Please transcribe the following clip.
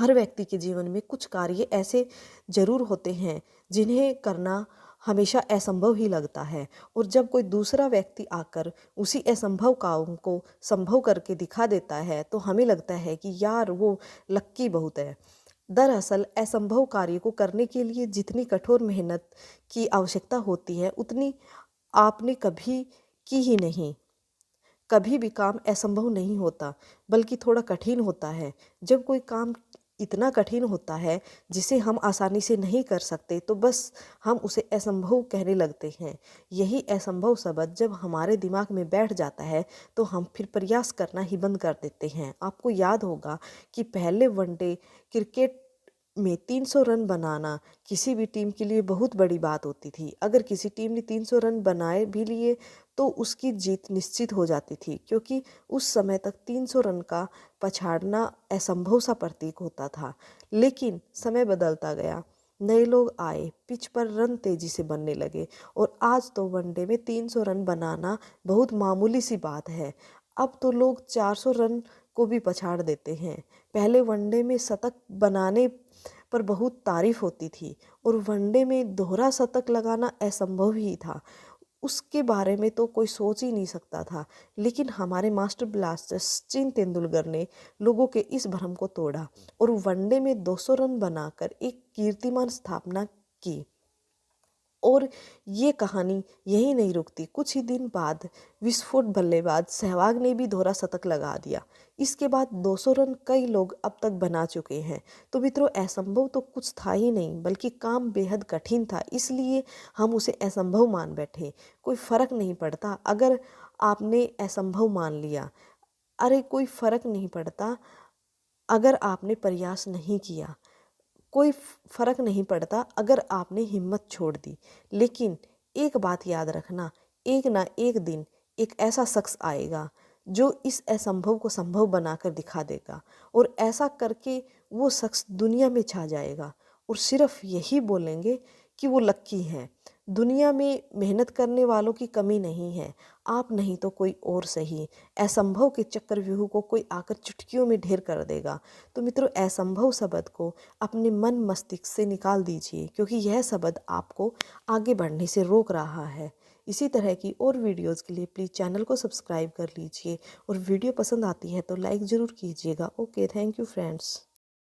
हर व्यक्ति के जीवन में कुछ कार्य ऐसे ज़रूर होते हैं जिन्हें करना हमेशा असंभव ही लगता है, और जब कोई दूसरा व्यक्ति आकर उसी असंभव काम को संभव करके दिखा देता है तो हमें लगता है कि यार वो लक्की बहुत है। दरअसल असंभव कार्य को करने के लिए जितनी कठोर मेहनत की आवश्यकता होती है उतनी आपने कभी की ही नहीं। कभी भी काम असंभव नहीं होता, बल्कि थोड़ा कठिन होता है। जब कोई काम इतना कठिन होता है जिसे हम आसानी से नहीं कर सकते तो बस हम उसे असंभव कहने लगते हैं। यही असंभव शब्द जब हमारे दिमाग में बैठ जाता है तो हम फिर प्रयास करना ही बंद कर देते हैं। आपको याद होगा कि पहले वनडे क्रिकेट में 300 रन बनाना किसी भी टीम के लिए बहुत बड़ी बात होती थी। अगर किसी टीम ने 300 रन बनाए भी लिए तो उसकी जीत निश्चित हो जाती थी, क्योंकि उस समय तक 300 रन का पछाड़ना असंभव सा प्रतीक होता था। लेकिन समय बदलता गया, नए लोग आए, पिच पर रन तेजी से बनने लगे और आज तो वनडे में 300 रन बनाना बहुत मामूली सी बात है। अब तो लोग 400 रन को भी पछाड़ देते हैं। पहले वनडे में शतक बनाने पर बहुत तारीफ होती थी और वनडे में दोहरा शतक लगाना असंभव ही था। उसके बारे में तो कोई सोच ही नहीं सकता था। लेकिन हमारे मास्टर ब्लास्टर सचिन तेंदुलकर ने लोगों के इस भ्रम को तोड़ा और वनडे में 200 रन बनाकर एक कीर्तिमान स्थापना की। और ये कहानी यहीं नहीं रुकती। कुछ ही दिन बाद विस्फोट बल्लेबाज सहवाग ने भी दोहरा शतक लगा दिया। इसके बाद 200 रन कई लोग अब तक बना चुके हैं। तो मित्रों, असंभव तो कुछ था ही नहीं, बल्कि काम बेहद कठिन था, इसलिए हम उसे असंभव मान बैठे। कोई फर्क नहीं पड़ता अगर आपने असंभव मान लिया। अरे कोई फर्क नहीं पड़ता अगर आपने प्रयास नहीं किया। कोई फ़र्क नहीं पड़ता अगर आपने हिम्मत छोड़ दी। लेकिन एक बात याद रखना, एक ना एक दिन एक ऐसा शख्स आएगा जो इस असंभव को संभव बनाकर दिखा देगा, और ऐसा करके वो शख्स दुनिया में छा जाएगा और सिर्फ यही बोलेंगे कि वो लक्की हैं। दुनिया में मेहनत करने वालों की कमी नहीं है, आप नहीं तो कोई और सही। असंभव के चक्रव्यूह को कोई आकर चुटकियों में ढेर कर देगा। तो मित्रों, असंभव शब्द को अपने मन मस्तिष्क से निकाल दीजिए, क्योंकि यह शब्द आपको आगे बढ़ने से रोक रहा है। इसी तरह की और वीडियोस के लिए प्लीज़ चैनल को सब्सक्राइब कर लीजिए, और वीडियो पसंद आती है तो लाइक ज़रूर कीजिएगा। Okay, thank you friends.